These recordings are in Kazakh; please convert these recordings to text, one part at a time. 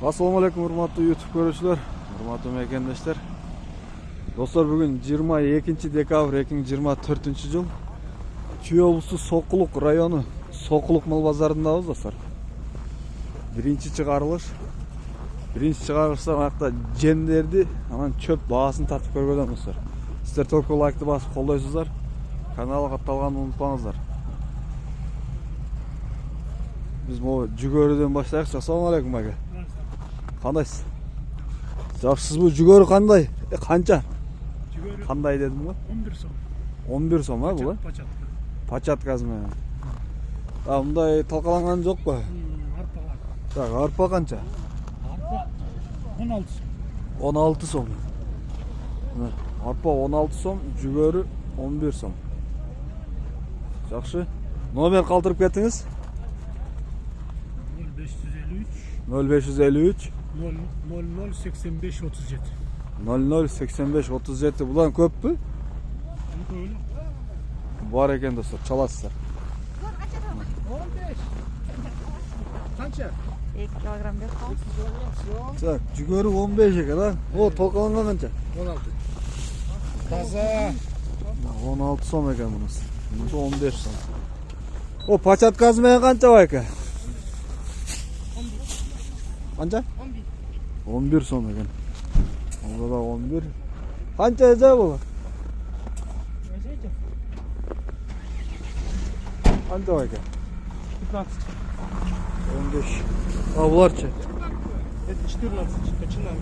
Assalamu alaikum урматтуу YouTube көрүүчүлөр, урматтуу мекендештер. Достор, бүгүн 22 декабрь 2024-жыл. Чүй облусу Сокулук району Сокулук мал базарындабыз, достор. Биринчи чыгарылыш. Биринчи чыгарылышта акта жемдерди, анан чөп баасын тартып көргөнбүз, достор. Сиздер только лайкты басып колдойсуздар. Каналга катталганды унутпаңыздар. Biz bu жүгөрүдөн баштайыкчы. Assalamu alaikum ага. Кандайсыз? Жакшысыз бу? Жүгөрү кандай? Канча? Жүгөрү кандай дедим го? 11 сом. 11 сом, а бул? Пачатка. Пачаткасы менен. Мындай талкаланган жокпу? Арпа бар. Так, арпа канча? Арпа 16 сом. 16 сом. Арпа 16 сом, жүгөрү 11 сом. Жакшы. Номер калтырып кеттиңиз? 0553 0553 0085 37. 0085 37. Булан көппү? Öyle. Бар экен, достор, чаласыздар. 15. Kança? 2 килограмм бер кал. Так, жүгөрү 15 экен, а? О, толкаланган канча? 16. Таза. 16 сом экен мунусы. Мунусы 15 сом. О, пачаткасы менен канча байка? Канча? 11 сом экен. Onda da 11. Kança ece bu? Kança var ki? 15. 15. Avlarça. 14. Kaçından?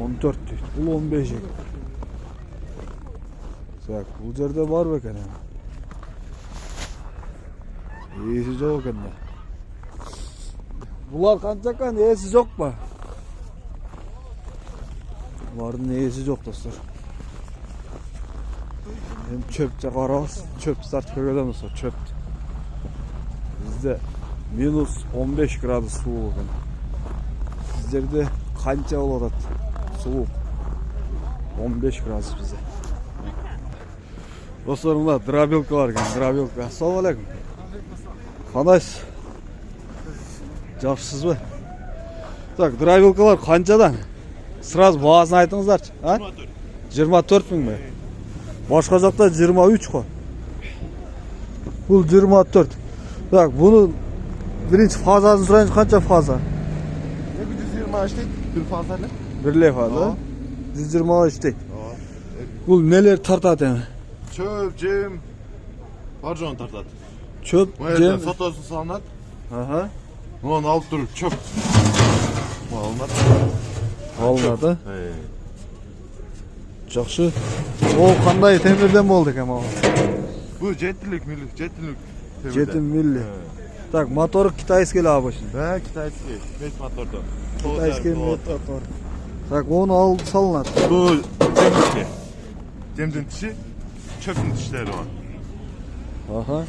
14 değil. Bu 15 eкен. Так, bu жерде бар бекен. Ээси жок экен да. Булар канча кан, ээси жок па? Булардын ээси жок, достор. Эми чөп карабыз, чөп тартып көргөнбүз, достор, чөп. Бизде минус 15 градус суук экен. Сиздерде канча болуп атат? Суук. 15 градус бизде. Достор, мына дробилка бар экен, дробилка. Ассалам алейкум. Кандайсыз? Жакшысызбы? Так, дробилкалар канчадан? Сразу баасын айтыңыздарчы, а? 24 миң бе? Башка жакта 23 го. Бул 24. Так, бунун биринчи фазасын сурайынчы, канча фаза? 120 иштейт, бир фаза эле. Бирле фаза. 120 иштейт. Бул нелер тартат эми? Чөп, жем, бар жоон тартат. Чөп, Жем, жем. фотосу салынат. Аха. Муну алып туруп чөп. Алынат. Алынат, а? Жакшы. Ол кандай темирден болду экен ал? Бу 7 милли. 7 милли. Так, мотору китайский эле обычный. Да, китайский. Бес мотордо. Китайский мотор. Так, onu al salınat. Бу жемдики. Жемдин тиши, чөптүн тиштери бар. Аха.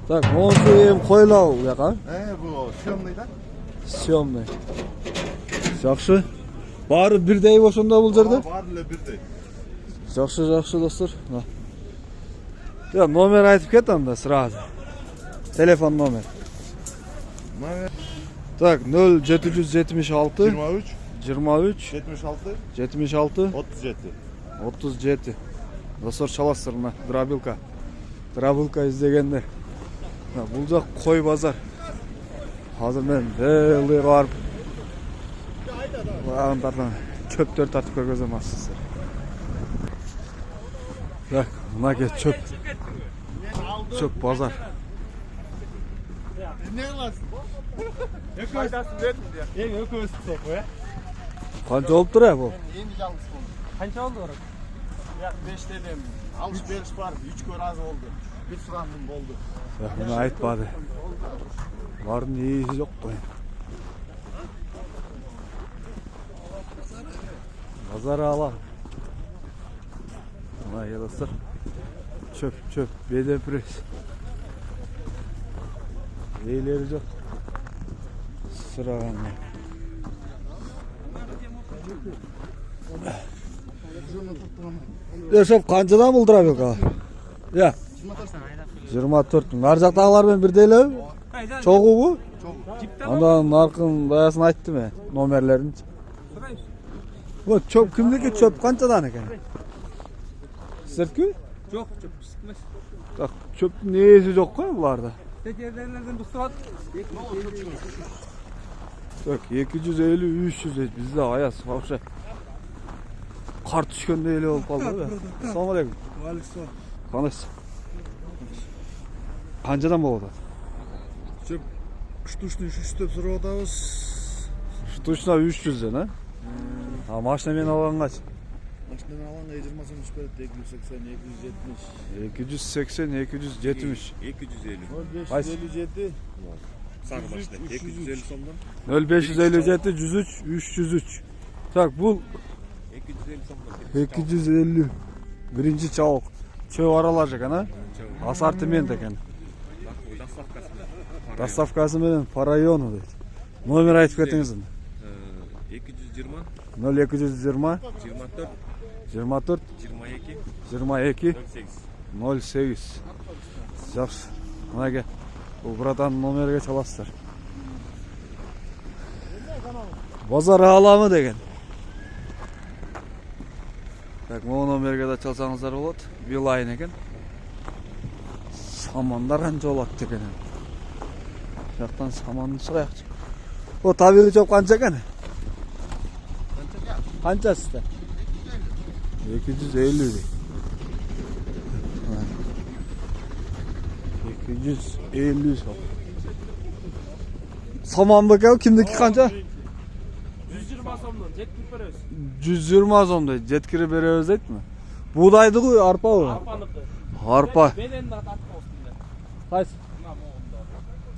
Так, монусу эми койлау жака. Бу съемный да? Съемный. Жакшы. Баары бирдей ошондо бул жерде? Баары эле бирдей. Жакшы, жакшы, достор. Я номер айтып кет анда сразу. Телефон номер. Так, 0776 23 23 76 76 37. 37. Достор, чаласыздар мына дробилка. Дробилка издегендер. Бул жак кой базар. Азыр мен делий барып багындардын чөптөр тартып көргөзөм сиздер. Так, мына чөп. Чөп базар. Ne kılarsın? Faydasın verdim diye. En ökü östek o ya. Kança olup tur ya bu? Yeni yalnız oldu. Kança oldu orada? Ya 5 dedim. Alışveriş var. 3 kör az oldu. Bir sırandım oldu. Ya bunu aytpady. Bardın iyisi yok koy. Pazara alalım. Ana ya dostlar. Çöp. Bedepres. Eyleri yok. Sıraganlar. Yaşap kancadan buldurar yok ha. Ya. 24 мың. Ар жақтағылармен бірдей эле? Чогуу бу? Anda narkın bayasını ayttı mı? Nomerlerini. Bu çöp kimdeki çöp kançadan eken? Sizlerki? Yok çok sıkmaz. Bak çöp neyesi yok koy bularda. Tekerlerden tutsak. Bak 250 300 bizde ayas havşa. Kar düşkende öyle olup kaldı da. Assalamu alaikum. Aleyküm. Tanış. Kancadan bu oldu? Çöp штучный 3 деп сурап атабыз. Штучна 300 ha? Ha maşına men algan kaç? Машинадан алганда 20 сомдуш берет 280 270. 280 270. 250. 557 Sarı başta 250 somdan 0557 103 303. Tak bu 250 somdan 250. Birinci çavuk. Çöv aralacak ana. Assortiment ekan. Dastavkası menen parayonu deydi. Nomer aytып ketиңиз. 220 0220 24 24 22 22 08. Жақсы. Мына ке. Бұл братан номерге çalasыздар. Базар аламы деген. Так, бұл номерге де çalсаңыздар болады. Билайн екен. Самандар қанша болады деген. Жақтан саманды сұрайықшы. О, табиғи чөп қанша екен? Қаншасы да? 250 dey. 250 сом. Saman bakalım kimdeki kanca? 120 сомдон жеткирип беребиз. 120 сом дейді. Жеткирип беребиз дейт mi? Buğdaydı ғой, arpa ғой. Арпаныкы. Arpa. Менен да тартып үстүндө. Қайсы? Мына могунда.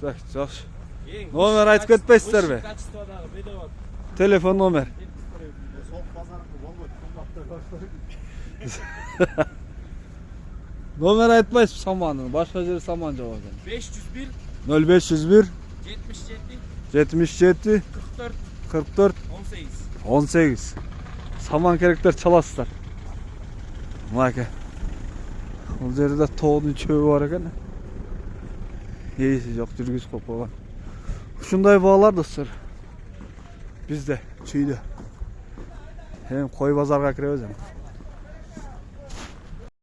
Так, жақсы. Номер айтып кетпейсіздер бе? Качестводагы беде бар. Telefon номер. Соқ базарыкы болбойт. Номер айтпайсыз саманын. Башка жер саман жоқ екен. 501 0501 77 77 44 44 18. 18. Saman керектер çalasыздар. Мына ке. Бұл жерде тоғдың чөбі бар екен. Ейсі жоқ, жүргізіп қойып қойған. Ушундай бағалар достар. Бізде чүйді. Hem koy bazarga kiremez ama.